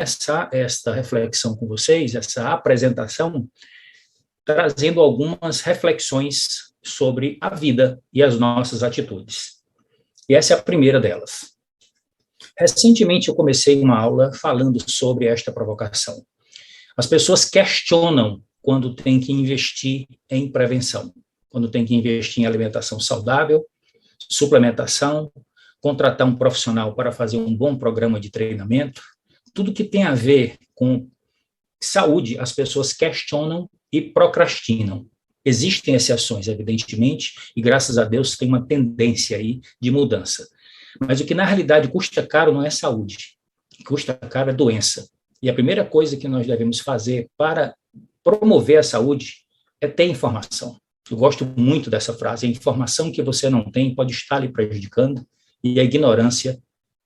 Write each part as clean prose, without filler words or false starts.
começar esta reflexão com vocês, essa apresentação, trazendo algumas reflexões sobre a vida e as nossas atitudes. E essa é a primeira delas. Recentemente eu comecei uma aula falando sobre esta provocação. As pessoas questionam quando tem que investir em prevenção, quando tem que investir em alimentação saudável, suplementação, contratar um profissional para fazer um bom programa de treinamento. Tudo que tem a ver com saúde, as pessoas questionam e procrastinam. Existem exceções, evidentemente, e graças a Deus tem uma tendência aí de mudança. Mas o que na realidade custa caro não é saúde, o que custa caro é doença. E a primeira coisa que nós devemos fazer para promover a saúde é ter informação. Eu gosto muito dessa frase, a informação que você não tem pode estar lhe prejudicando e a ignorância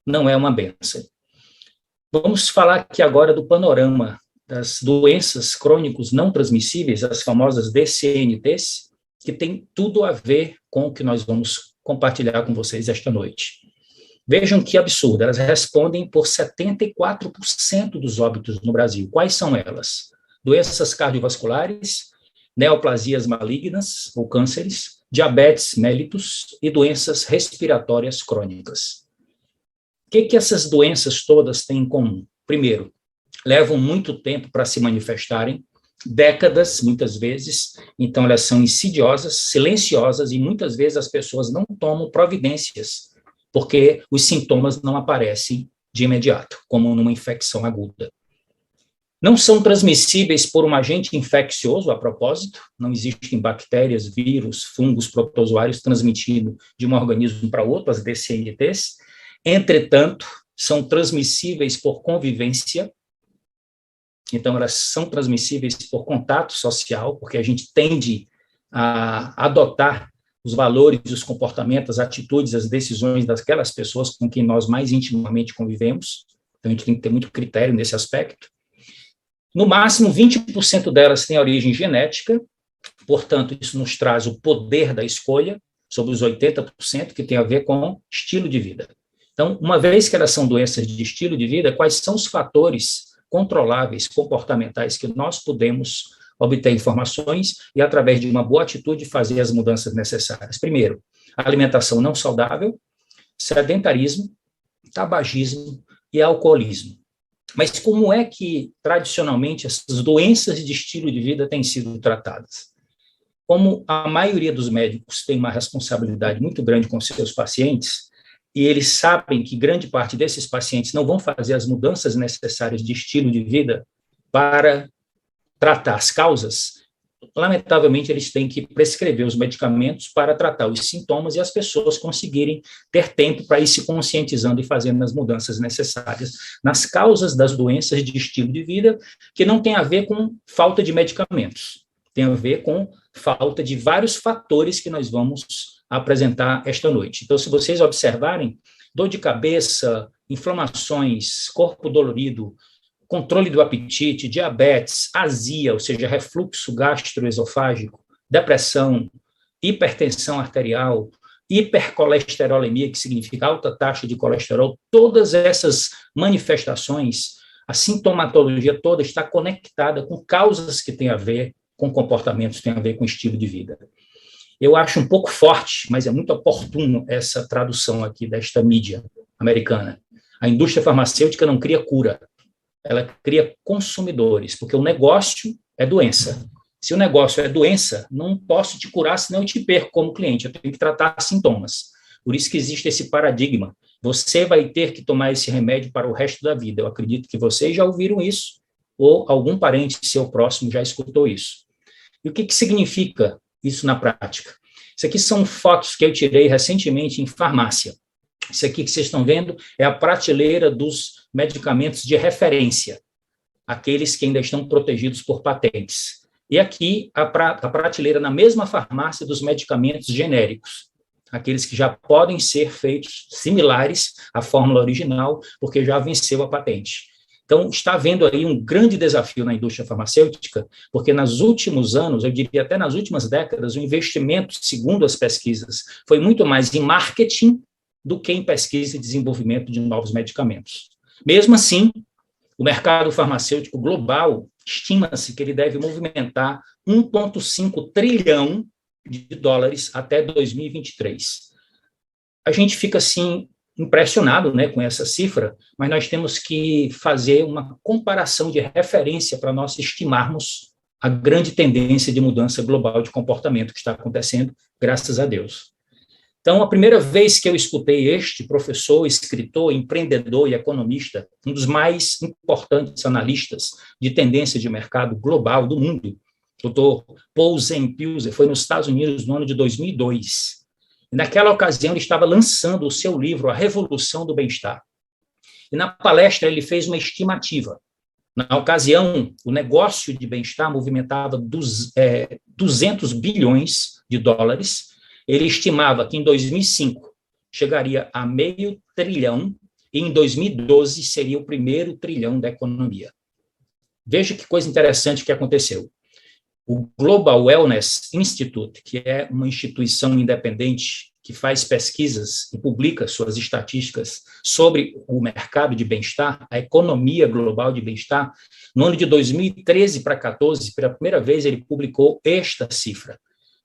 não é uma bênção. Vamos falar aqui agora do panorama das doenças crônicas não transmissíveis, as famosas DCNTs, que tem tudo a ver com o que nós vamos compartilhar com vocês esta noite. Vejam que absurdo, elas respondem por 74% dos óbitos no Brasil. Quais são elas? Doenças cardiovasculares, neoplasias malignas ou cânceres, diabetes mellitus e doenças respiratórias crônicas. O que essas doenças todas têm em comum? Primeiro, levam muito tempo para se manifestarem, décadas, muitas vezes, então elas são insidiosas, silenciosas, e muitas vezes as pessoas não tomam providências, porque os sintomas não aparecem de imediato, como numa infecção aguda. Não são transmissíveis por um agente infeccioso, a propósito, não existem bactérias, vírus, fungos, protozoários transmitindo de um organismo para outro, as DCNTs. Entretanto, são transmissíveis por convivência. Então, elas são transmissíveis por contato social, porque a gente tende a adotar os valores, os comportamentos, as atitudes, as decisões daquelas pessoas com quem nós mais intimamente convivemos. Então, a gente tem que ter muito critério nesse aspecto. No máximo, 20% delas têm origem genética, portanto, isso nos traz o poder da escolha, sobre os 80%, que tem a ver com estilo de vida. Então, uma vez que elas são doenças de estilo de vida, quais são os fatores controláveis, comportamentais, que nós podemos obter informações e, através de uma boa atitude, fazer as mudanças necessárias? Primeiro, alimentação não saudável, sedentarismo, tabagismo e alcoolismo. Mas como é que, tradicionalmente, essas doenças de estilo de vida têm sido tratadas? Como a maioria dos médicos tem uma responsabilidade muito grande com seus pacientes, e eles sabem que grande parte desses pacientes não vão fazer as mudanças necessárias de estilo de vida para tratar as causas, lamentavelmente, eles têm que prescrever os medicamentos para tratar os sintomas e as pessoas conseguirem ter tempo para ir se conscientizando e fazendo as mudanças necessárias nas causas das doenças de estilo de vida, que não tem a ver com falta de medicamentos, tem a ver com falta de vários fatores que nós vamos apresentar esta noite. Então, se vocês observarem, dor de cabeça, inflamações, corpo dolorido, controle do apetite, diabetes, azia, ou seja, refluxo gastroesofágico, depressão, hipertensão arterial, hipercolesterolemia, que significa alta taxa de colesterol, todas essas manifestações, a sintomatologia toda está conectada com causas que têm a ver com comportamentos, têm a ver com estilo de vida. Eu acho um pouco forte, mas é muito oportuno essa tradução aqui desta mídia americana. A indústria farmacêutica não cria cura, ela cria consumidores, porque o negócio é doença. Se o negócio é doença, não posso te curar, senão eu te perco como cliente, eu tenho que tratar sintomas. Por isso que existe esse paradigma. Você vai ter que tomar esse remédio para o resto da vida. Eu acredito que vocês já ouviram isso, ou algum parente seu próximo já escutou isso. E o que significa isso na prática? Isso aqui são fotos que eu tirei recentemente em farmácia. Isso aqui que vocês estão vendo é a prateleira dos medicamentos de referência, aqueles que ainda estão protegidos por patentes. E aqui a prateleira na mesma farmácia dos medicamentos genéricos, aqueles que já podem ser feitos similares à fórmula original, porque já venceu a patente. Então, está havendo aí um grande desafio na indústria farmacêutica, porque nos últimos anos, eu diria até nas últimas décadas, o investimento, segundo as pesquisas, foi muito mais em marketing do que em pesquisa e desenvolvimento de novos medicamentos. Mesmo assim, O mercado farmacêutico global, estima-se que ele deve movimentar 1,5 trilhão de dólares até 2023. A gente fica, assim, impressionado, né, com essa cifra, mas nós temos que fazer uma comparação de referência para nós estimarmos a grande tendência de mudança global de comportamento que está acontecendo, graças a Deus. Então, a primeira vez que eu escutei este professor, escritor, empreendedor e economista, um dos mais importantes analistas de tendência de mercado global do mundo, o Dr. Paul Zempilzer, foi nos Estados Unidos no ano de 2002. E naquela ocasião, ele estava lançando o seu livro, A Revolução do Bem-Estar. E na palestra, ele fez uma estimativa. Na ocasião, o negócio de bem-estar movimentava 200 bilhões de dólares. Ele estimava que em 2005 chegaria a meio trilhão e em 2012 seria o primeiro trilhão da economia. Veja que coisa interessante que aconteceu. O Global Wellness Institute, que é uma instituição independente que faz pesquisas e publica suas estatísticas sobre o mercado de bem-estar, a economia global de bem-estar, no ano de 2013 para 2014, pela primeira vez ele publicou esta cifra,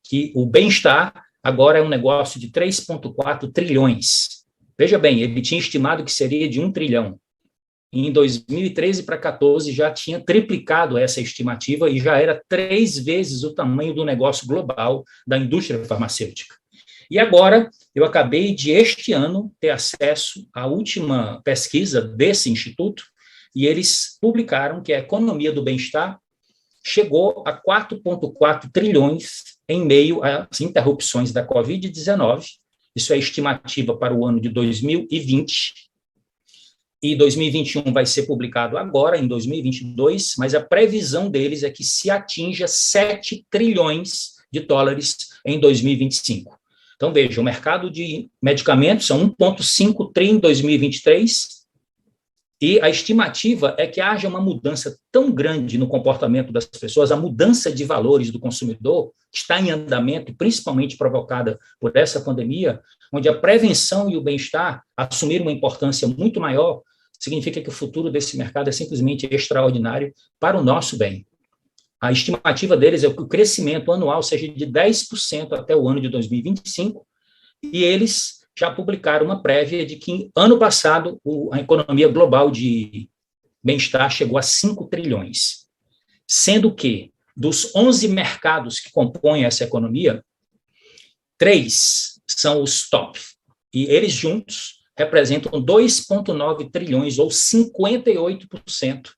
que o bem-estar agora é um negócio de 3,4 trilhões. Veja bem, ele tinha estimado que seria de 1 trilhão. E em 2013 para 2014 já tinha triplicado essa estimativa e já era 3 vezes o tamanho do negócio global da indústria farmacêutica. E agora, eu acabei de, este ano, ter acesso à última pesquisa desse instituto, e eles publicaram que a economia do bem-estar chegou a 4,4 trilhões em meio às interrupções da Covid-19. Isso é estimativa para o ano de 2020, e 2021 vai ser publicado agora, em 2022, mas a previsão deles é que se atinja 7 trilhões de dólares em 2025. Então, veja, o mercado de medicamentos são 1,5 trilhão em 2023, e a estimativa é que haja uma mudança tão grande no comportamento das pessoas, a mudança de valores do consumidor está em andamento, principalmente provocada por essa pandemia, onde a prevenção e o bem-estar assumiram uma importância muito maior, significa que o futuro desse mercado é simplesmente extraordinário para o nosso bem. A estimativa deles é que o crescimento anual seja de 10% até o ano de 2025, e eles já publicaram uma prévia de que, ano passado, a economia global de bem-estar chegou a 5 trilhões, sendo que, dos 11 mercados que compõem essa economia, 3 são os top, e eles juntos representam 2,9 trilhões, ou 58%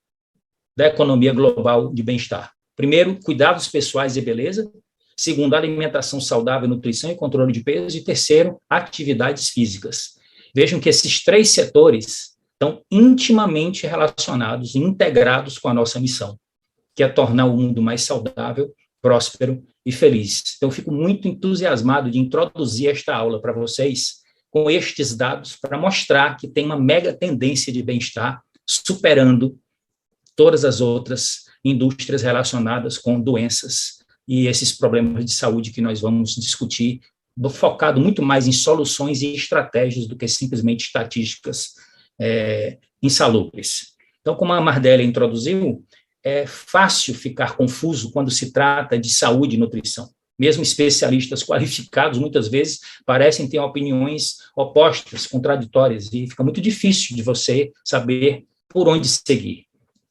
da economia global de bem-estar. Primeiro, cuidados pessoais e beleza. Segundo, alimentação saudável, nutrição e controle de peso. E terceiro, atividades físicas. Vejam que esses 3 setores estão intimamente relacionados e integrados com a nossa missão, que é tornar o mundo mais saudável, próspero e feliz. Então, eu fico muito entusiasmado de introduzir esta aula para vocês com estes dados para mostrar que tem uma mega tendência de bem-estar superando todas as outras indústrias relacionadas com doenças e esses problemas de saúde que nós vamos discutir, focado muito mais em soluções e estratégias do que simplesmente estatísticas insalubres. Então, como a Mardélia introduziu, é fácil ficar confuso quando se trata de saúde e nutrição. Mesmo especialistas qualificados, muitas vezes, parecem ter opiniões opostas, contraditórias, e fica muito difícil de você saber por onde seguir.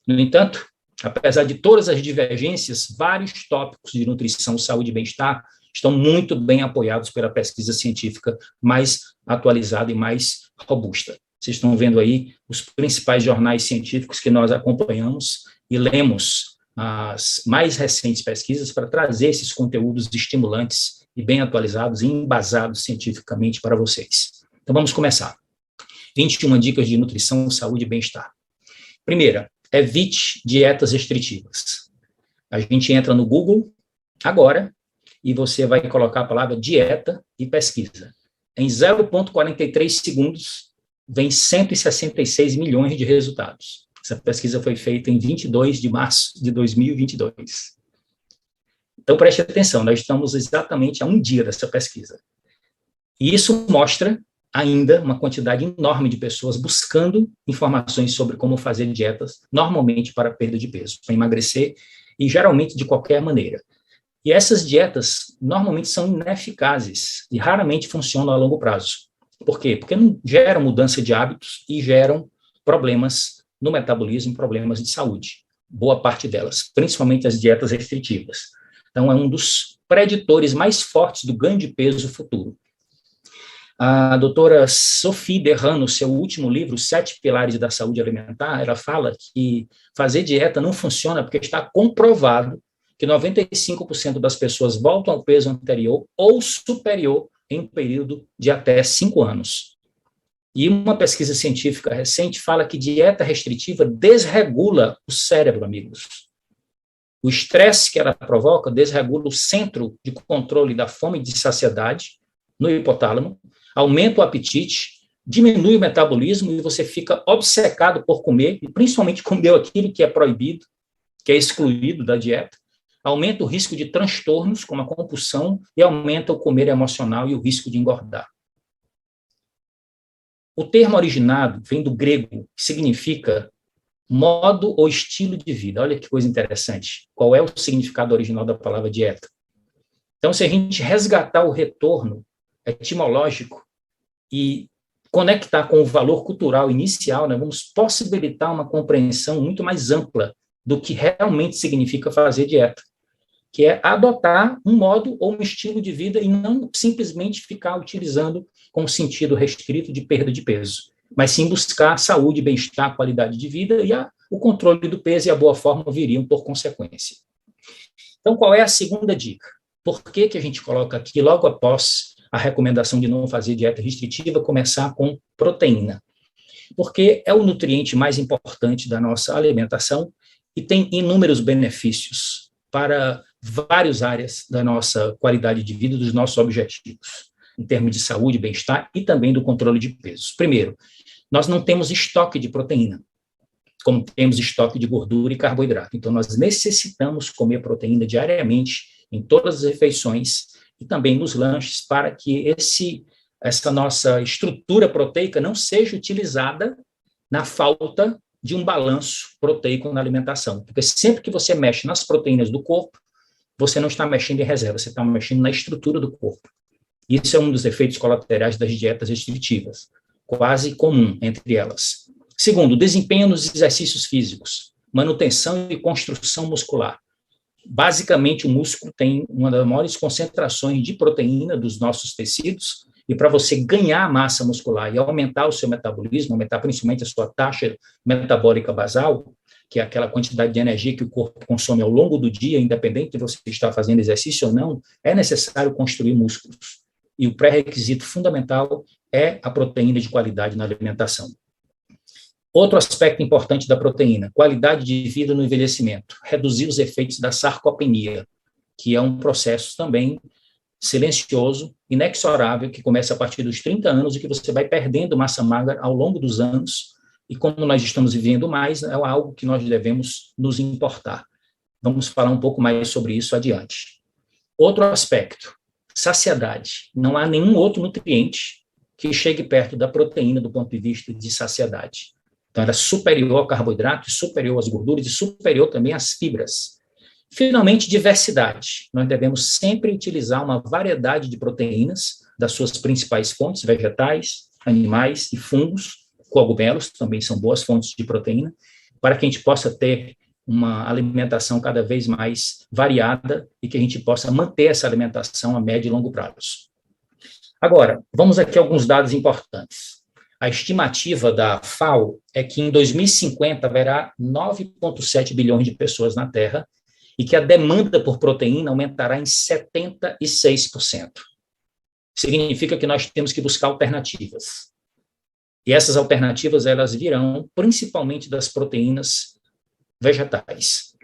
No entanto, apesar de todas as divergências, vários tópicos de nutrição, saúde e bem-estar estão muito bem apoiados pela pesquisa científica mais atualizada e mais robusta. Vocês estão vendo aí os principais jornais científicos que nós acompanhamos e lemos as mais recentes pesquisas para trazer esses conteúdos estimulantes e bem atualizados e embasados cientificamente para vocês. Então, vamos começar. 21 dicas de nutrição, saúde e bem-estar. Primeira, evite dietas restritivas. A gente entra no Google agora e você vai colocar a palavra dieta e pesquisa. Em 0,43 segundos, vem 166 milhões de resultados. Essa pesquisa foi feita em 22 de março de 2022. Então, preste atenção, nós estamos exatamente a um dia dessa pesquisa. E isso mostra ainda uma quantidade enorme de pessoas buscando informações sobre como fazer dietas, normalmente para perda de peso, para emagrecer, e geralmente de qualquer maneira. E essas dietas normalmente são ineficazes e raramente funcionam a longo prazo. Por quê? Porque não geram mudança de hábitos e geram problemas no metabolismo, problemas de saúde. Boa parte delas, principalmente as dietas restritivas. Então, é um dos preditores mais fortes do ganho de peso futuro. A doutora Sophie Derran, no seu último livro, 7 Pilares da Saúde Alimentar, ela fala que fazer dieta não funciona porque está comprovado que 95% das pessoas voltam ao peso anterior ou superior em um período de até 5 anos. E uma pesquisa científica recente fala que dieta restritiva desregula o cérebro, amigos. O estresse que ela provoca desregula o centro de controle da fome e de saciedade no hipotálamo, aumenta o apetite, diminui o metabolismo e você fica obcecado por comer, e principalmente comer aquilo que é proibido, que é excluído da dieta, aumenta o risco de transtornos, como a compulsão, e aumenta o comer emocional e o risco de engordar. O termo originado vem do grego, que significa modo ou estilo de vida. Olha que coisa interessante. Qual é o significado original da palavra dieta? Então, se a gente resgatar o retorno etimológico e conectar com o valor cultural inicial, nós vamos possibilitar uma compreensão muito mais ampla do que realmente significa fazer dieta, que é adotar um modo ou um estilo de vida e não simplesmente ficar utilizando com sentido restrito de perda de peso, mas sim buscar saúde, bem-estar, qualidade de vida, e o controle do peso e a boa forma viriam por consequência. Então, qual é a segunda dica? Por que que a gente coloca aqui, logo após a recomendação de não fazer dieta restritiva, começar com proteína? Porque é o nutriente mais importante da nossa alimentação e tem inúmeros benefícios para várias áreas da nossa qualidade de vida, dos nossos objetivos, em termos de saúde, bem-estar e também do controle de pesos. Primeiro, nós não temos estoque de proteína, como temos estoque de gordura e carboidrato. Então, nós necessitamos comer proteína diariamente em todas as refeições e também nos lanches para que essa nossa estrutura proteica não seja utilizada na falta de um balanço proteico na alimentação. Porque sempre que você mexe nas proteínas do corpo, você não está mexendo em reserva, você está mexendo na estrutura do corpo. Isso é um dos efeitos colaterais das dietas restritivas, quase comum entre elas. Segundo, desempenho nos exercícios físicos, manutenção e construção muscular. Basicamente, o músculo tem uma das maiores concentrações de proteína dos nossos tecidos, e para você ganhar massa muscular e aumentar o seu metabolismo, aumentar principalmente a sua taxa metabólica basal, que é aquela quantidade de energia que o corpo consome ao longo do dia, independente de você estar fazendo exercício ou não, é necessário construir músculos. E o pré-requisito fundamental é a proteína de qualidade na alimentação. Outro aspecto importante da proteína, qualidade de vida no envelhecimento, reduzir os efeitos da sarcopenia, que é um processo também silencioso, inexorável, que começa a partir dos 30 anos e que você vai perdendo massa magra ao longo dos anos, e como nós estamos vivendo mais, é algo que nós devemos nos importar. Vamos falar um pouco mais sobre isso adiante. Outro aspecto, saciedade. Não há nenhum outro nutriente que chegue perto da proteína do ponto de vista de saciedade. Então, ela é superior ao carboidrato, superior às gorduras e superior também às fibras. Finalmente, diversidade. Nós devemos sempre utilizar uma variedade de proteínas das suas principais fontes, vegetais, animais e fungos, cogumelos também são boas fontes de proteína, para que a gente possa ter uma alimentação cada vez mais variada e que a gente possa manter essa alimentação a médio e longo prazo. Agora, vamos aqui a alguns dados importantes. A estimativa da FAO é que em 2050 haverá 9,7 bilhões de pessoas na Terra e que a demanda por proteína aumentará em 76%. Significa que nós temos que buscar alternativas. E essas alternativas, elas virão principalmente das proteínas vegetais.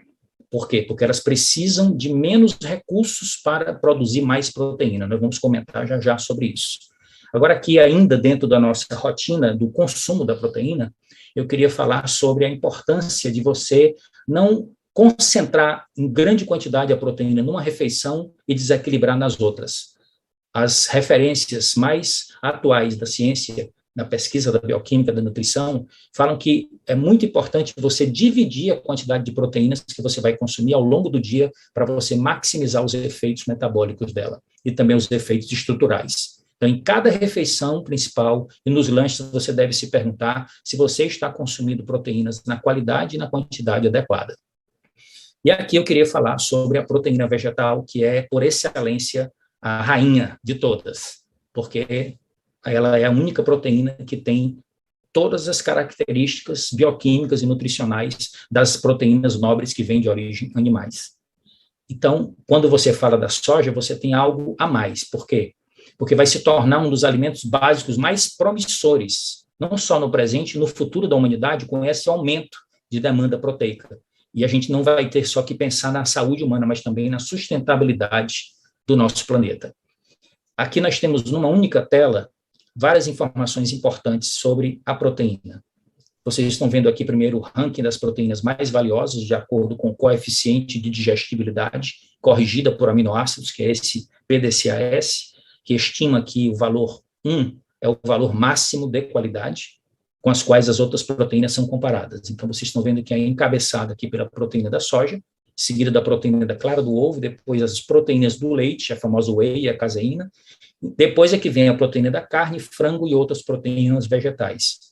Por quê? Porque elas precisam de menos recursos para produzir mais proteína. Nós vamos comentar já já sobre isso. Agora, aqui ainda dentro da nossa rotina do consumo da proteína, eu queria falar sobre a importância de você não concentrar em grande quantidade a proteína numa refeição e desequilibrar nas outras. as referências mais atuais da ciência, na pesquisa da bioquímica, da nutrição, falam que é muito importante você dividir a quantidade de proteínas que você vai consumir ao longo do dia para você maximizar os efeitos metabólicos dela e também os efeitos estruturais. Então, em cada refeição principal e nos lanches, você deve se perguntar se você está consumindo proteínas na qualidade e na quantidade adequada. E aqui eu queria falar sobre a proteína vegetal, que é, por excelência, a rainha de todas, porque ela é a única proteína que tem todas as características bioquímicas e nutricionais das proteínas nobres que vêm de origem animais. Então, quando você fala da soja, você tem algo a mais. Por quê? Porque vai se tornar um dos alimentos básicos mais promissores, não só no presente, no futuro da humanidade, com esse aumento de demanda proteica. E a gente não vai ter só que pensar na saúde humana, mas também na sustentabilidade do nosso planeta. Aqui nós temos, numa única tela, várias informações importantes sobre a proteína. Vocês estão vendo aqui primeiro o ranking das proteínas mais valiosas, de acordo com o coeficiente de digestibilidade, corrigida por aminoácidos, que é esse PDCAS, que estima que o valor 1 é o valor máximo de qualidade, com as quais as outras proteínas são comparadas. Então, vocês estão vendo que é encabeçada aqui pela proteína da soja, seguida da proteína da clara do ovo, depois as proteínas do leite, a famosa whey e a caseína, depois é que vem a proteína da carne, frango e outras proteínas vegetais.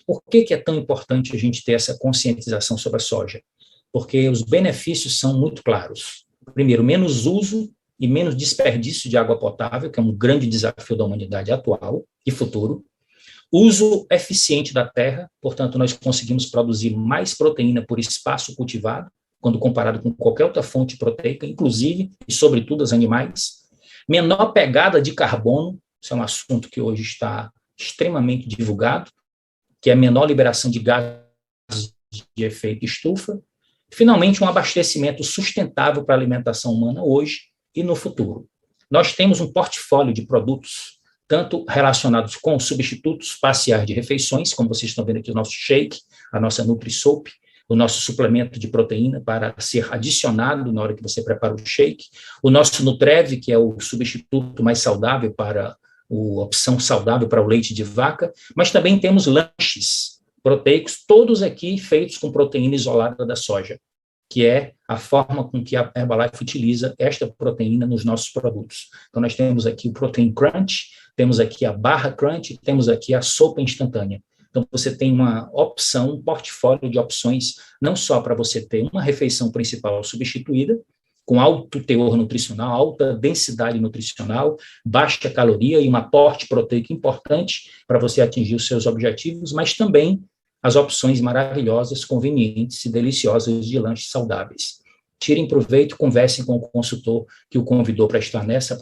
Por que é tão importante a gente ter essa conscientização sobre a soja? Porque os benefícios são muito claros. Primeiro, menos uso e menos desperdício de água potável, que é um grande desafio da humanidade atual e futuro. Uso eficiente da terra, portanto, nós conseguimos produzir mais proteína por espaço cultivado, quando comparado com qualquer outra fonte proteica, inclusive e sobretudo os animais. Menor pegada de carbono, isso é um assunto que hoje está extremamente divulgado, que é a menor liberação de gases de efeito estufa. Finalmente, um abastecimento sustentável para a alimentação humana hoje e no futuro. Nós temos um portfólio de produtos, tanto relacionados com substitutos parciais de refeições, como vocês estão vendo aqui o nosso shake, a nossa Nutri-Soap, o nosso suplemento de proteína para ser adicionado na hora que você prepara o shake, o nosso Nutrev, que é o substituto mais saudável para a opção saudável para o leite de vaca, mas também temos lanches proteicos, todos aqui feitos com proteína isolada da soja, que é a forma com que a Herbalife utiliza esta proteína nos nossos produtos. Então, nós temos aqui o Protein Crunch, temos aqui a Barra Crunch, temos aqui a sopa instantânea. Então, você tem uma opção, um portfólio de opções, não só para você ter uma refeição principal substituída, com alto teor nutricional, alta densidade nutricional, baixa caloria e um aporte proteico importante para você atingir os seus objetivos, mas também as opções maravilhosas, convenientes e deliciosas de lanches saudáveis. Tirem proveito, conversem com o consultor que o convidou para estar nessa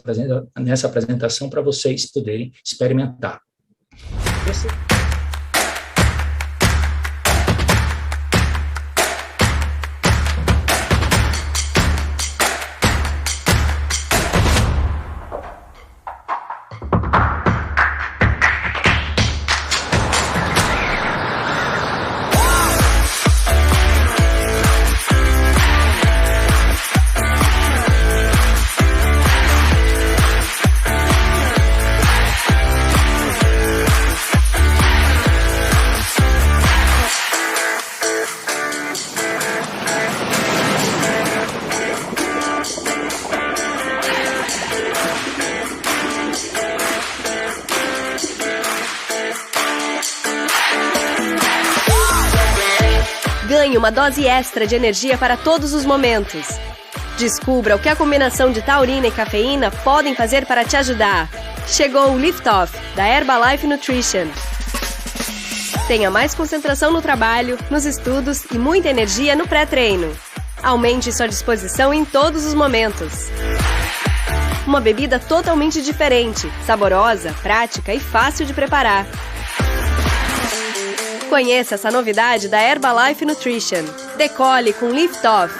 apresentação para vocês poderem experimentar. Ganhe uma dose extra de energia para todos os momentos. Descubra o que a combinação de taurina e cafeína podem fazer para te ajudar. Chegou o Lift Off, da Herbalife Nutrition. Tenha mais concentração no trabalho, nos estudos e muita energia no pré-treino. Aumente sua disposição em todos os momentos. Uma bebida totalmente diferente, saborosa, prática e fácil de preparar. Conheça essa novidade da Herbalife Nutrition. Decole com Lift Off.